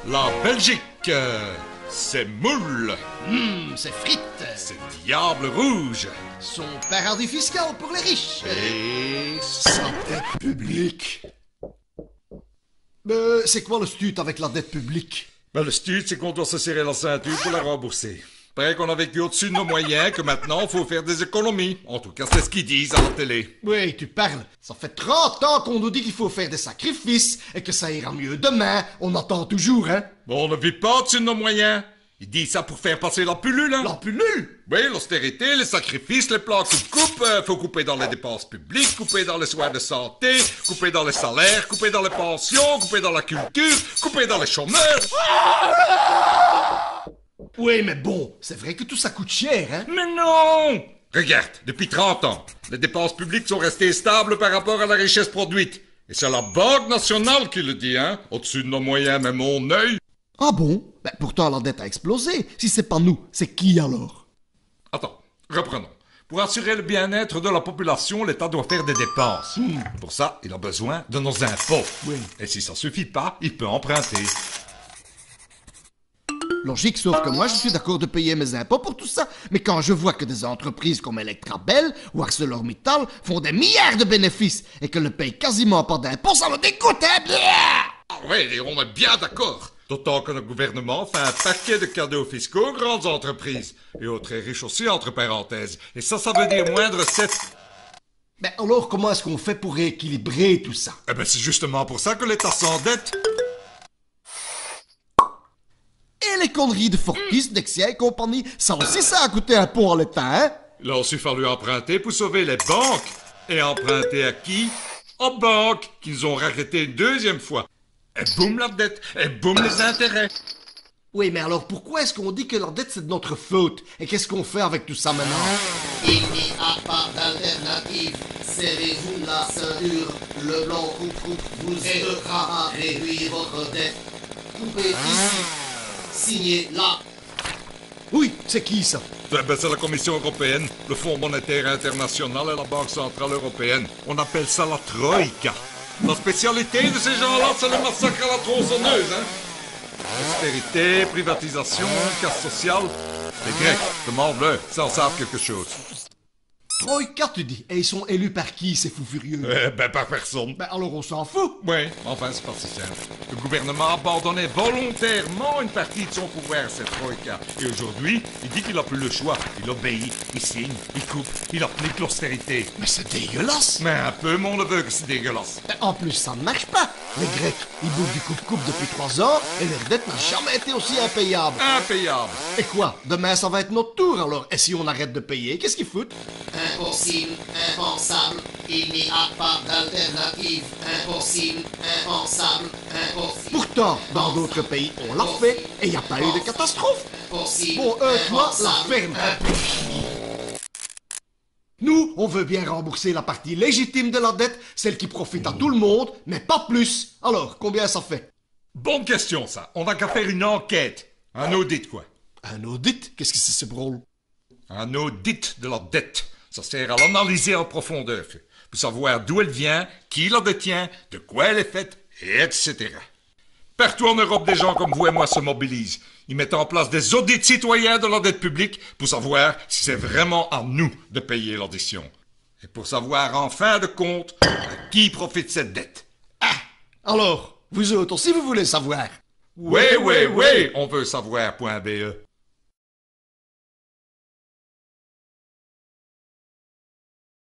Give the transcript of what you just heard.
La Belgique, c'est moule, C'est frites. c'est diable rouge Son paradis fiscal pour les riches. et Santé publique. C'est quoi le stut avec la dette publique? Ben, le stud, c'est qu'on doit se serrer la ceinture pour la rembourser. Pareil qu'on a vécu au-dessus de nos moyens, que maintenant, il faut faire des économies. En tout cas, c'est ce qu'ils disent à la télé. Oui, tu parles. Ça fait 30 ans qu'on nous dit qu'il faut faire des sacrifices et que ça ira mieux demain. On attend toujours, hein? Bon, on ne vit pas au-dessus de nos moyens. Ils disent ça pour faire passer la pilule, hein? La pilule! Oui, l'austérité, les sacrifices, les plans coupe-coupe, faut couper dans les dépenses publiques, couper dans les soins de santé, couper dans les salaires, couper dans les pensions, couper dans la culture, couper dans les chômeurs. Oui, mais bon, c'est vrai que tout ça coûte cher, hein? Mais non! Regarde, depuis 30 ans, les dépenses publiques sont restées stables par rapport à la richesse produite. Et c'est la Banque nationale qui le dit, hein? Au-dessus de nos moyens, mais mon œil. Ah bon? Ben pourtant la dette a explosé. Si c'est pas nous, c'est qui alors? Attends, reprenons. Pour assurer le bien-être de la population, l'État doit faire des dépenses. Pour ça, il a besoin de nos impôts. Oui. Et si ça suffit pas, il peut emprunter. Logique, sauf que moi je suis d'accord de payer mes impôts pour tout ça. Mais quand je vois que des entreprises comme Electrabel ou ArcelorMittal font des milliards de bénéfices et que ne payent quasiment pas d'impôts, ça me dégoûte, hein? Ah ouais, on est bien d'accord. D'autant que notre gouvernement fait un paquet de cadeaux fiscaux aux grandes entreprises. Et aux très riches aussi, entre parenthèses. Et ça veut dire moins de recettes. Ben alors comment est-ce qu'on fait pour rééquilibrer tout ça? Eh ben, c'est justement pour ça que l'État s'endette. Et les conneries de Fortis, Dexia et compagnie, ça aussi ça a coûté un pont à l'État, hein? Il a aussi fallu emprunter pour sauver les banques. Et emprunter à qui? Aux banques, qu'ils ont raquetté une deuxième fois. Et boum la dette, et boum les intérêts. Oui, mais alors pourquoi est-ce qu'on dit que la dette c'est de notre faute? Et qu'est-ce qu'on fait avec tout ça maintenant? Il n'y a pas d'alternative. Serrez-vous la ceinture. Le blanc coupe vous aidera à réduire votre dette. Coupez ici. Signez là. Oui, c'est qui ça? Eh ben, c'est la Commission européenne, le Fonds monétaire international et la Banque centrale européenne. On appelle ça la Troïka. La spécialité de ces gens-là, c'est le massacre à la tronçonneuse, hein? Austérité, privatisation, casse sociale. Les Grecs, demande-le, ça en savent quelque chose. Troïka, tu dis. Et ils sont élus par qui, ces fous furieux? Eh ben, par personne. Ben alors on s'en fout. Oui, enfin, c'est pas si simple. Le gouvernement a abandonné volontairement une partie de son pouvoir à cette Troïka. Et aujourd'hui, il dit qu'il n'a plus le choix. Il obéit, il signe, il coupe, il applique l'austérité. Mais c'est dégueulasse. Mais un peu, mon neveu, que c'est dégueulasse. Ben, en plus, ça ne marche pas. Les Grecs, ils bouffent du coupe-coupe depuis 3 ans et leur dette n'a jamais été aussi impayable. Impayable. Et quoi? Demain, ça va être notre tour alors. Et si on arrête de payer, qu'est-ce qu'ils foutent? Impossible, impensable. Il n'y a pas d'alternative. Impossible, impensable, impossible. Pourtant, dans d'autres pays, on l'a fait et il n'y a pas eu de catastrophe. Impossible, Bon, toi, la impensable, ferme. Nous, on veut bien rembourser la partie légitime de la dette, celle qui profite à tout le monde, mais pas plus. Alors, combien ça fait? Bonne question, ça. On n'a qu'à faire une enquête. Un audit, quoi. Un audit? Qu'est-ce que c'est ce drôle? Un audit de la dette. Ça sert à l'analyser en profondeur, pour savoir d'où elle vient, qui la détient, de quoi elle est faite, et etc. Partout en Europe, des gens comme vous et moi se mobilisent. Ils mettent en place des audits citoyens de la dette publique pour savoir si c'est vraiment à nous de payer l'addition. Et pour savoir en fin de compte à qui profite cette dette. Alors, vous autres aussi, vous voulez savoir? Oui, on veut savoir.be.